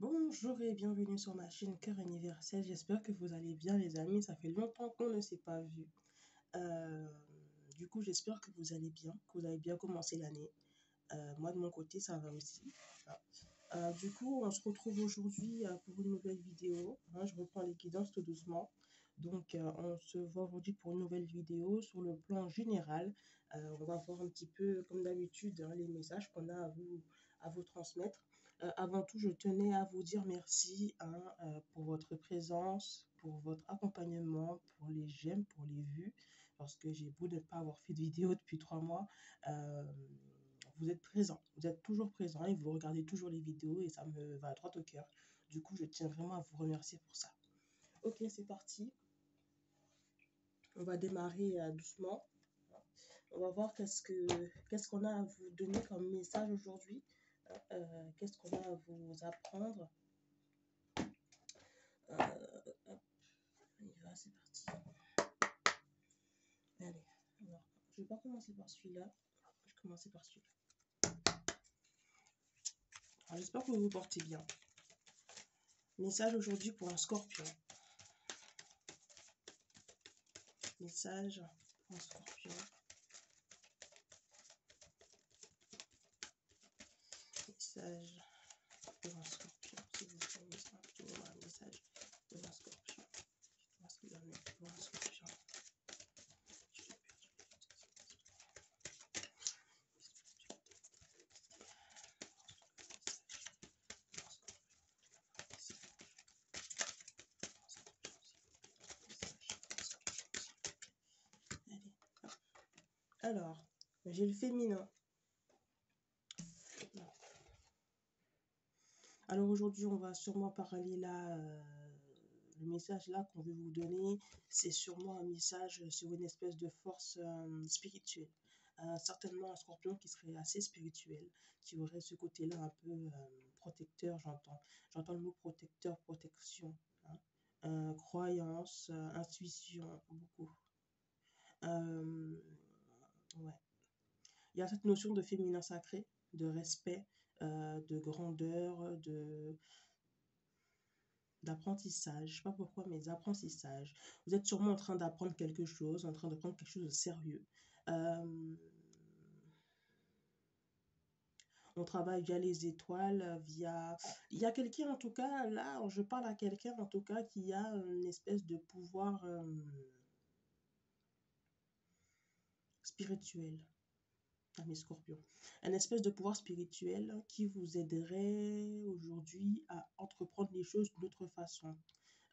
Bonjour et bienvenue sur ma chaîne Cœur Universel. J'espère que vous allez bien les amis. Ça fait longtemps qu'on ne s'est pas vu. Euh, du coup, j'espère que vous allez bien, que vous avez bien commencé l'année. Moi, de mon côté, ça va aussi. Voilà. Du coup, on se retrouve aujourd'hui pour une nouvelle vidéo. Hein, je reprends les guidances tout doucement. Donc, on se voit aujourd'hui pour une nouvelle vidéo sur le plan général. On va voir un petit peu, comme d'habitude, hein, les messages qu'on a à vous transmettre. Avant tout, je tenais à vous dire merci hein, pour votre présence, pour votre accompagnement, pour les j'aime, pour les vues, parce que j'ai beau ne pas avoir fait de vidéo depuis 3 mois. Euh, Vous êtes présent, vous êtes toujours présent et vous regardez toujours les vidéos et ça me va droit au cœur. Du coup, je tiens vraiment à vous remercier pour ça. Ok, c'est parti. On va démarrer doucement. On va voir qu'est-ce qu'on a à vous donner comme message aujourd'hui. Qu'est-ce qu'on a à vous apprendre. Hop, on y va, c'est parti. Allez, alors, je vais pas commencer par celui-là. Je vais commencer par celui-là. J'espère que vous vous portez bien. Message aujourd'hui pour un scorpion. Message pour un scorpion. Message pour un scorpion. S'il vous plaît, un message pour un scorpion. Pour un scorpion. Alors, j'ai le féminin. Alors aujourd'hui, on va sûrement parler là, le message là qu'on veut vous donner, c'est sûrement un message sur une espèce de force spirituelle. Certainement un scorpion qui serait assez spirituel, qui aurait ce côté-là un peu protecteur, j'entends. J'entends le mot protecteur, protection, hein. Croyance, intuition, beaucoup. Ouais. Il y a cette notion de féminin sacré, de respect, de grandeur, d'apprentissage. Je ne sais pas pourquoi, mais d'apprentissage. Vous êtes sûrement en train d'apprendre quelque chose, en train de prendre quelque chose de sérieux. On travaille via les étoiles, via... Il y a quelqu'un en tout cas, là, je parle à quelqu'un en tout cas qui a une espèce de pouvoir spirituel. Mes scorpions, un espèce de pouvoir spirituel qui vous aiderait aujourd'hui à entreprendre les choses d'une autre façon.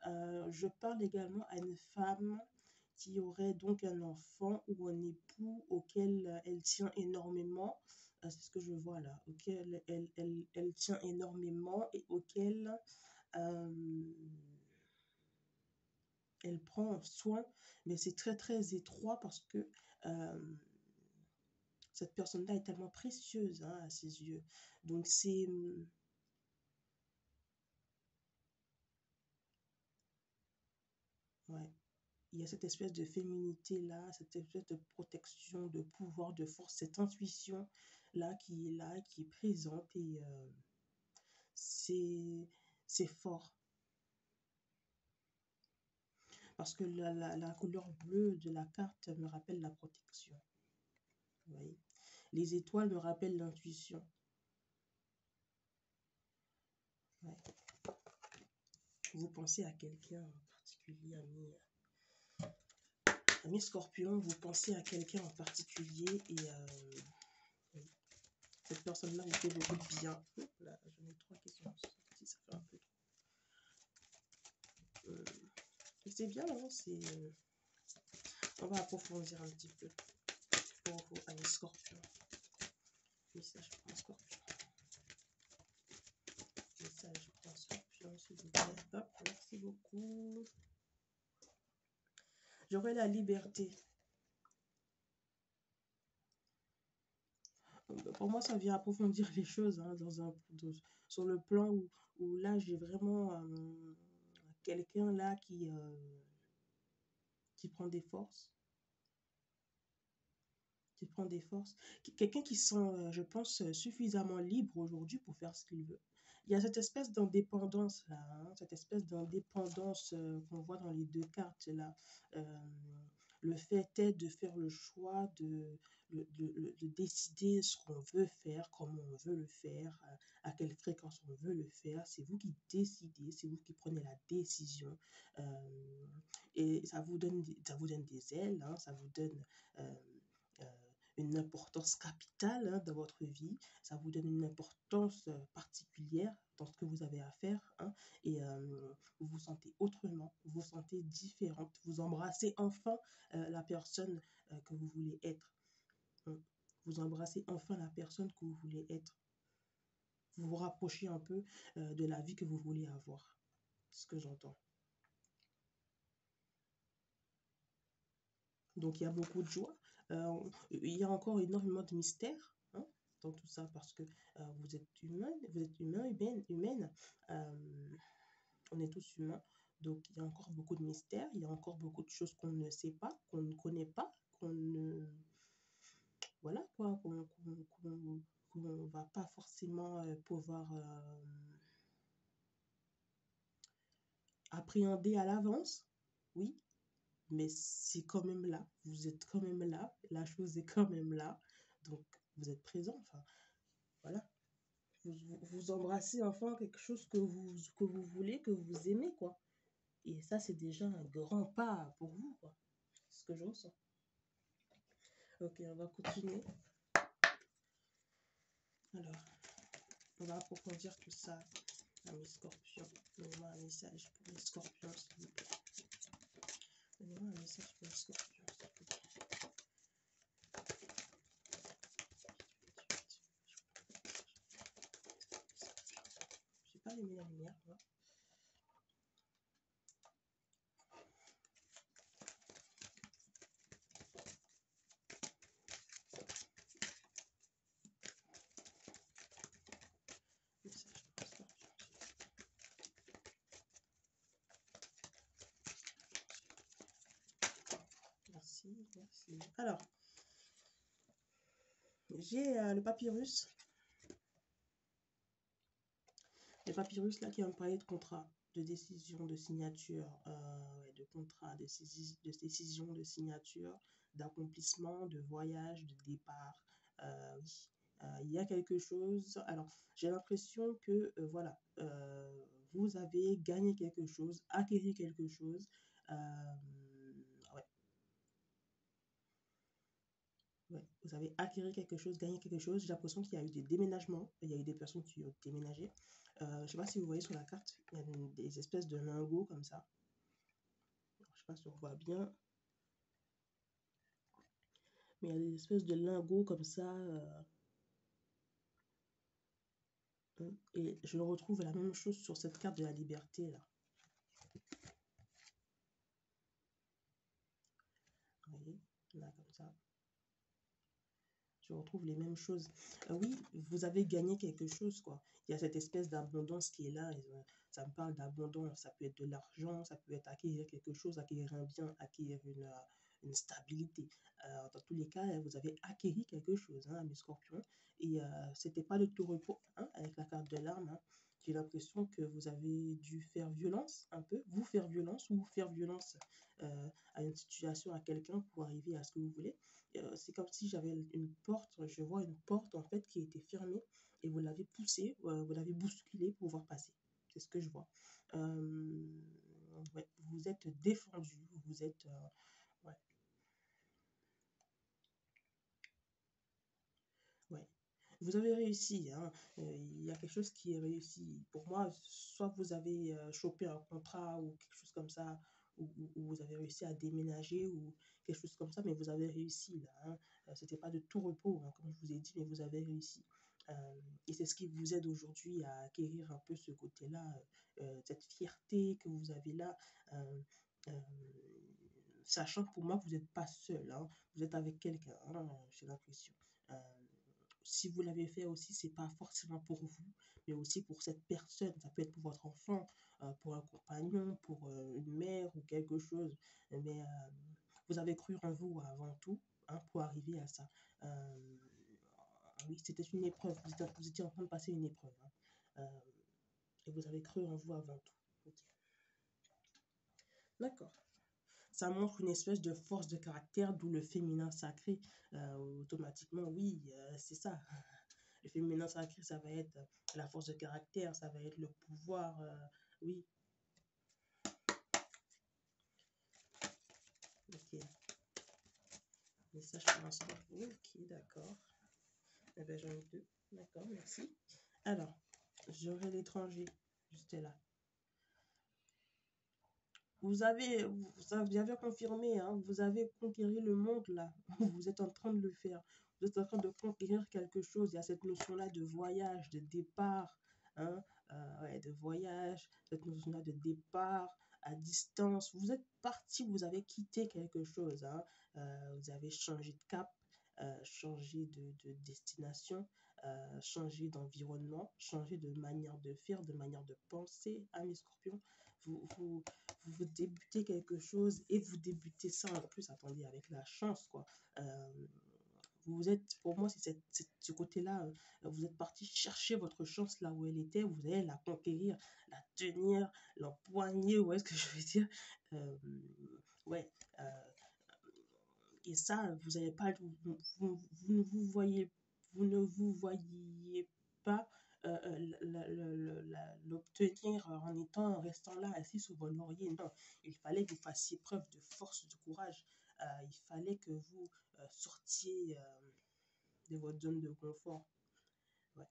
Je parle également à une femme qui aurait donc un enfant ou un époux auquel elle tient énormément. C'est ce que je vois là, auquel elle tient énormément et auquel elle prend soin, mais c'est très très étroit parce que cette personne-là est tellement précieuse hein, à ses yeux. Donc c'est... Ouais. Il y a cette espèce de féminité-là, cette espèce de protection, de pouvoir, de force, cette intuition-là, qui est présente et c'est fort. Parce que la couleur bleue de la carte me rappelle la protection. Vous voyez? Les étoiles me rappellent l'intuition. Ouais. Vous pensez à quelqu'un en particulier, Amis Scorpion, vous pensez à quelqu'un en particulier et cette personne-là vous fait beaucoup de bien. Là, j'en ai 3 qui sont sorties, ça fait un peu trop. C'est bien, hein, on va approfondir un petit peu pour vous, amis Scorpion. Message pour un Scorpion. Message pour un Scorpion, s'il vous plaît. Hop, merci beaucoup. J'aurai la liberté. Pour moi, ça vient approfondir les choses hein, sur le plan où là, j'ai vraiment quelqu'un là qui prend des forces. Qui prend des forces. Quelqu'un qui se sent, je pense, suffisamment libre aujourd'hui pour faire ce qu'il veut. il y a cette espèce d'indépendance là, hein, cette espèce d'indépendance qu'on voit dans les deux cartes là. Euh, le fait est de faire le choix de décider ce qu'on veut faire, comment on veut le faire, à quelle fréquence on veut le faire. C'est vous qui décidez, c'est vous qui prenez la décision. Euh, et ça vous donne des ailes, hein, ça vous donne euh, euh, une importance capitale dans votre vie, ça vous donne une importance particulière dans ce que vous avez à faire, hein, et vous vous sentez autrement, vous vous sentez différente, vous embrassez enfin la personne que vous voulez être. Hein. Vous embrassez enfin la personne que vous voulez être. Vous vous rapprochez un peu de la vie que vous voulez avoir. C'est ce que j'entends. Donc il y a beaucoup de joie. Il y a encore énormément de mystère, hein, dans tout ça parce que vous êtes humain, humaine. Euh, on est tous humains. Donc il y a encore beaucoup de mystères, il y a encore beaucoup de choses qu'on ne sait pas, qu'on ne connaît pas, qu'on ne... Voilà quoi, qu'on va pas forcément pouvoir appréhender à l'avance. Oui, mais c'est quand même là, vous êtes quand même là, la chose est quand même là, donc vous êtes présent, enfin, voilà, vous embrassez enfin quelque chose que vous voulez, que vous aimez, quoi. Et ça, c'est déjà un grand pas pour vous, quoi. C'est ce que je ressens. Ok, on va continuer. Alors, on va approfondir tout ça. Mes scorpions, donnez-moi un message pour les scorpions, s'il vous plaît. Donnez-moi un message pour les scorpions, s'il vous plaît. J'ai pas allumé la lumière, moi. Message pour les scorpions. Merci, merci. Alors, j'ai le papyrus. Le papyrus là qui va me parler de contrat, de décision, de signature, de contrat, de décision, de signature, d'accomplissement, de voyage, de départ. Oui, il y a quelque chose. Alors, j'ai l'impression que, voilà, vous avez gagné quelque chose, acquéri quelque chose. Ouais, ouais, vous avez acquéri quelque chose, gagné quelque chose. J'ai l'impression qu'il y a eu des déménagements. Il y a eu des personnes qui ont déménagé. Je ne sais pas si vous voyez sur la carte, il y a des espèces de lingots comme ça. Alors, je ne sais pas si on voit bien, mais il y a des espèces de lingots comme ça. Et je retrouve la même chose sur cette carte de la liberté là. Vous voyez, là comme ça. Je retrouve les mêmes choses. Oui, vous avez gagné quelque chose, quoi. Il y a cette espèce d'abondance qui est là. Ça me parle d'abondance. Ça peut être de l'argent, ça peut être acquérir quelque chose, acquérir un bien, acquérir une stabilité. Dans tous les cas, vous avez acquéri quelque chose, hein, mes scorpions. Et c'était pas de tout repos, hein, avec la carte de l'arme. Hein. J'ai l'impression que vous avez dû faire violence un peu, vous faire violence ou faire violence à une situation, à quelqu'un pour arriver à ce que vous voulez. C'est comme si j'avais une porte, je vois une porte en fait qui était fermée et vous l'avez poussée, vous l'avez bousculée pour pouvoir passer. C'est ce que je vois. Euh, ouais, vous êtes défendu, vous êtes... ouais, ouais. Vous avez réussi, hein. Il y a quelque chose qui est réussi. Pour moi, soit vous avez chopé un contrat ou quelque chose comme ça, ou vous avez réussi à déménager ou quelque chose comme ça, mais vous avez réussi là. Hein. C'était pas de tout repos, hein, comme je vous ai dit, mais vous avez réussi. Euh, et c'est ce qui vous aide aujourd'hui à acquérir un peu ce côté-là, cette fierté que vous avez là. euh, euh, Sachant que pour moi, vous n'êtes pas seul, hein. Vous êtes avec quelqu'un, hein, j'ai l'impression. Euh, si vous l'avez fait aussi, c'est pas forcément pour vous, mais aussi pour cette personne. Ça peut être pour votre enfant, pour un compagnon, pour une mère ou quelque chose. Mais vous avez cru en vous avant tout, hein, pour arriver à ça. Oui, c'était une épreuve. Vous étiez en train de passer une épreuve. Hein. Et vous avez cru en vous avant tout. Ok. D'accord. Ça montre une espèce de force de caractère, d'où le féminin sacré. Automatiquement, oui, c'est ça. Le féminin sacré, ça va être la force de caractère, ça va être le pouvoir. Oui, ok. Message pour un scorpion. Ok, d'accord. Eh bien, j'en ai deux. D'accord, merci. Alors, j'aurai l'étranger, juste là. Vous avez confirmé, hein, vous avez conquéri le monde là. Vous êtes en train de le faire. Vous êtes en train de conquérir quelque chose. Il y a cette notion-là de voyage, de départ, hein, ouais, de voyage, cette notion-là de départ à distance. Vous êtes parti, vous avez quitté quelque chose, hein. Vous avez changé de cap, changé de destination, changé d'environnement, changé de manière de faire, de manière de penser, amis scorpions. Vous, vous débutez quelque chose et vous débutez ça en plus, attendez, avec la chance, quoi. Euh, vous êtes, pour moi, ce côté-là, vous êtes parti chercher votre chance là où elle était, vous allez la conquérir, la tenir, l'empoigner, ouais, ce que je veux dire. Euh, ouais, euh, et ça, vous n'avez pas, vous ne vous voyez, vous ne vous voyiez pas l'obtenir en restant là, assis sur vos lauriers. Non, il fallait que vous fassiez preuve de force, de courage. Il fallait que vous sortiez de votre zone de confort. Ouais.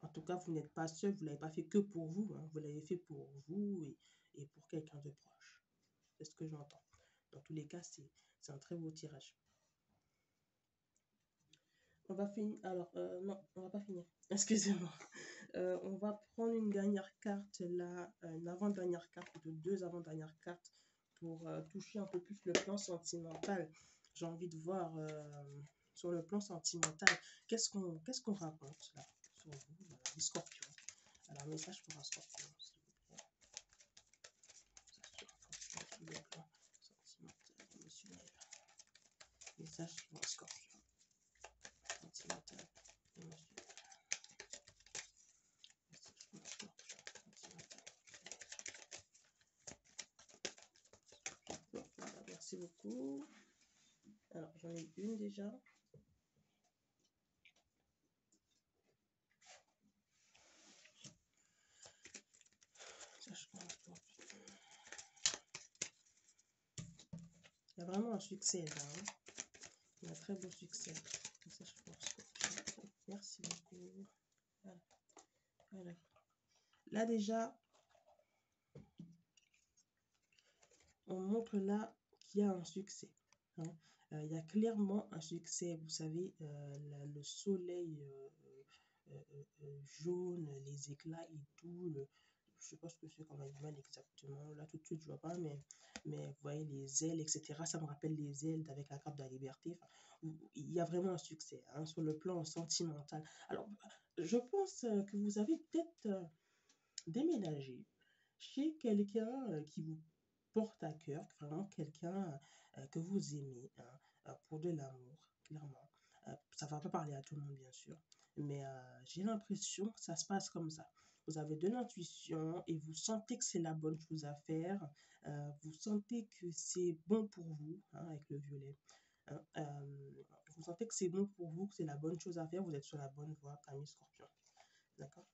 En tout cas, vous n'êtes pas seul, vous ne l'avez pas fait que pour vous, hein. Vous l'avez fait pour vous et pour quelqu'un de proche. C'est ce que j'entends. Dans tous les cas, c'est un très beau tirage. On va finir. Alors, non, on va pas finir. Excusez-moi. On va prendre une dernière carte là, une avant-dernière carte, plutôt deux avant-dernières cartes pour toucher un peu plus le plan sentimental. J'ai envie de voir sur le plan sentimental, qu'est-ce qu'on raconte là sur vous, les scorpions. Alors, message pour un scorpion, s'il vous plaît. Message sur le plan sentimental, émotionnel. Message pour un scorpion. Sentimental, émotionnel. Voilà, merci beaucoup. Alors, j'en ai une déjà. Il y a vraiment un succès là, hein. Il y a un très beau succès. Merci beaucoup. Voilà. Voilà. Là déjà, on montre là qu'il y a un succès, hein. Il y a clairement un succès. Vous savez, le soleil jaune, les éclats et tout. Je sais pas ce que c'est comme animal exactement. Là, tout de suite, je vois pas, mais vous voyez les ailes, etc. Ça me rappelle les ailes avec la cape de la liberté. Enfin, il y a vraiment un succès, hein, sur le plan sentimental. Alors, je pense que vous avez peut-être déménagé chez quelqu'un qui vous porte à cœur, vraiment quelqu'un que vous aimez, hein, pour de l'amour, clairement. Ça ne va pas parler à tout le monde, bien sûr, mais j'ai l'impression que ça se passe comme ça. Vous avez de l'intuition et vous sentez que c'est la bonne chose à faire. Vous sentez que c'est bon pour vous, hein, avec le violet, hein. Vous sentez que c'est bon pour vous, que c'est la bonne chose à faire. Vous êtes sur la bonne voie, ami Scorpion. D'accord?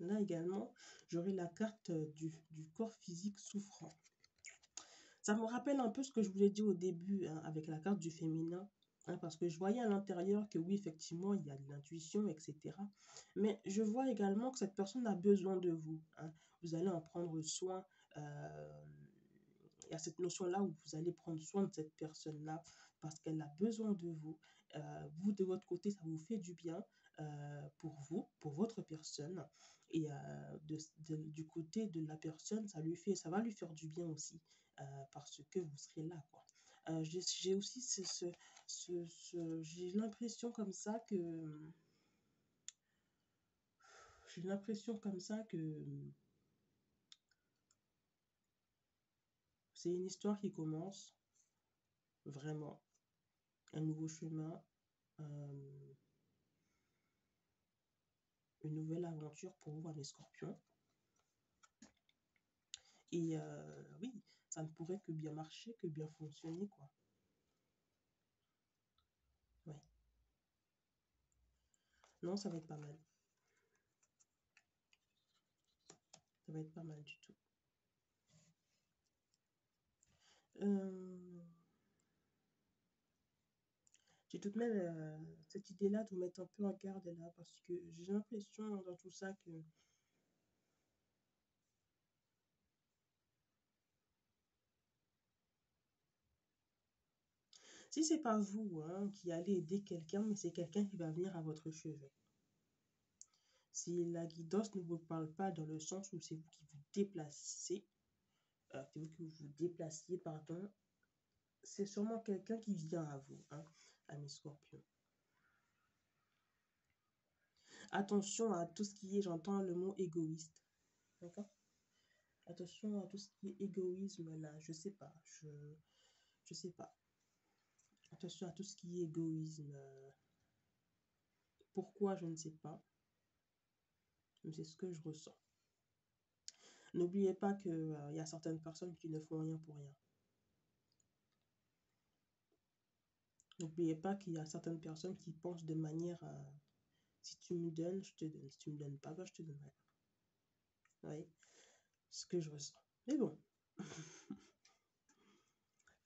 Là également, j'aurai la carte du corps physique souffrant. Ça me rappelle un peu ce que je vous ai dit au début, hein, avec la carte du féminin, hein, parce que je voyais à l'intérieur que oui, effectivement, il y a de l'intuition, etc. Mais je vois également que cette personne a besoin de vous, hein. Vous allez en prendre soin. Il y a cette notion-là où vous allez prendre soin de cette personne-là parce qu'elle a besoin de vous. Vous, de votre côté, ça vous fait du bien pour vous, pour votre personne. Et du côté de la personne, ça va lui faire du bien aussi parce que vous serez là, quoi. J'ai aussi j'ai l'impression comme ça que j'ai l'impression comme ça que c'est une histoire qui commence vraiment un nouveau chemin. une nouvelle aventure pour vous, mes scorpions. Et oui, ça ne pourrait que bien marcher, que bien fonctionner, quoi. Ouais. Non, ça va être pas mal. Ça va être pas mal du tout. J'ai tout de même cette idée-là de vous mettre un peu en garde là, parce que j'ai l'impression dans tout ça que si c'est pas vous hein, qui allez aider quelqu'un, mais c'est quelqu'un qui va venir à votre chevet. Si la guidance ne vous parle pas dans le sens où c'est vous qui vous déplacez, c'est vous qui vous déplaciez, pardon, c'est sûrement quelqu'un qui vient à vous, hein, à mes scorpions. Attention à tout ce qui est, j'entends le mot égoïste, d'accord? Attention à tout ce qui est égoïsme là, je sais pas, je sais pas. Attention à tout ce qui est égoïsme. Pourquoi, je ne sais pas, mais c'est ce que je ressens. N'oubliez pas qu'il y a certaines personnes qui ne font rien pour rien. N'oubliez pas qu'il y a certaines personnes qui pensent de manière si tu me donnes, je te donne. Si tu me donnes pas, bah, je te donnerai pas. Oui, ce que je ressens. Mais bon,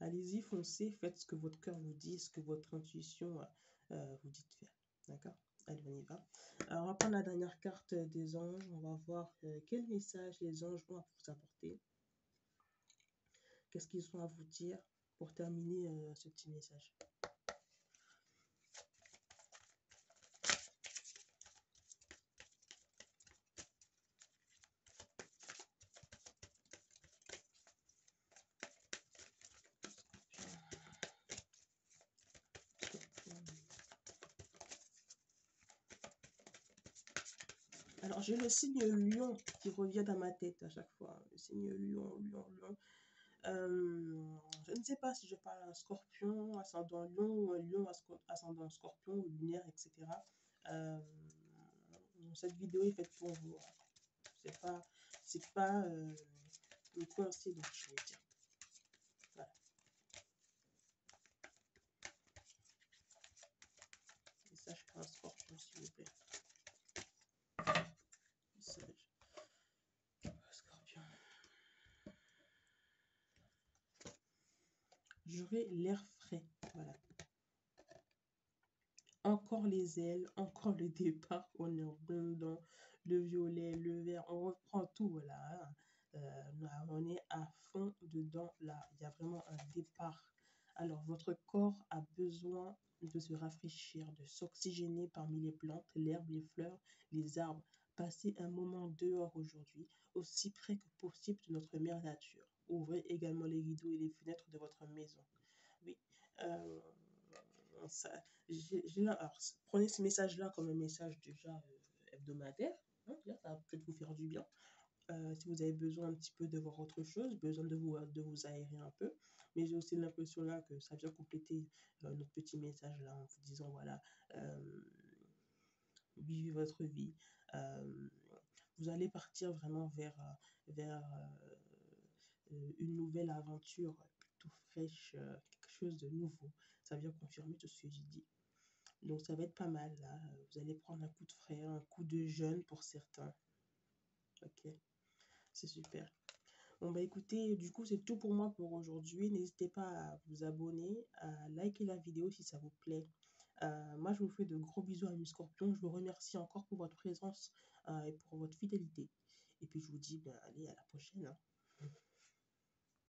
allez-y, foncez, faites ce que votre cœur vous dit, ce que votre intuition vous dit de faire. D'accord? Allez, on y va. Alors, on va prendre la dernière carte des anges. On va voir quel message les anges vont vous apporter. Qu'est-ce qu'ils ont à vous dire pour terminer ce petit message? Alors, j'ai le signe lion qui revient dans ma tête à chaque fois. Le signe lion, lion, lion. Je ne sais pas si je parle à un scorpion, ascendant lion, ou un lion, ascendant scorpion, ou lunaire, etc. Euh, cette vidéo est faite pour vous. C'est pas une coïncidence, je veux dire. Voilà. Message pour un scorpion, s'il vous plaît. Message. Scorpion. J'aurai l'air frais. Voilà. Encore les ailes, encore le départ. On est en plein dedans. Le violet, le vert, on reprend tout. Voilà. On est à fond dedans là. Il y a vraiment un départ. Alors, votre corps a besoin de se rafraîchir, de s'oxygéner parmi les plantes, l'herbe, les fleurs, les arbres. Passez un moment dehors aujourd'hui, aussi près que possible de notre mère nature. Ouvrez également les rideaux et les fenêtres de votre maison. Oui, euh, ça, alors, prenez ce message-là comme un message déjà hebdomadaire. Hein, ça va peut-être vous faire du bien. Si vous avez besoin un petit peu de voir autre chose, besoin de vous aérer un peu. Mais j'ai aussi l'impression là que ça vient compléter notre petit message là en vous disant voilà, vivez votre vie. Euh, vous allez partir vraiment vers une nouvelle aventure plutôt fraîche, quelque chose de nouveau. Ça vient confirmer tout ce que j'ai dit. Donc ça va être pas mal là. Vous allez prendre un coup de frais, un coup de jeûne pour certains. Ok, c'est super. Bon bah écoutez, du coup c'est tout pour moi pour aujourd'hui. N'hésitez pas à vous abonner, à liker la vidéo si ça vous plaît. Moi je vous fais de gros bisous à mes scorpions. Je vous remercie encore pour votre présence et pour votre fidélité. Et puis je vous dis, ben, allez, à la prochaine, hein.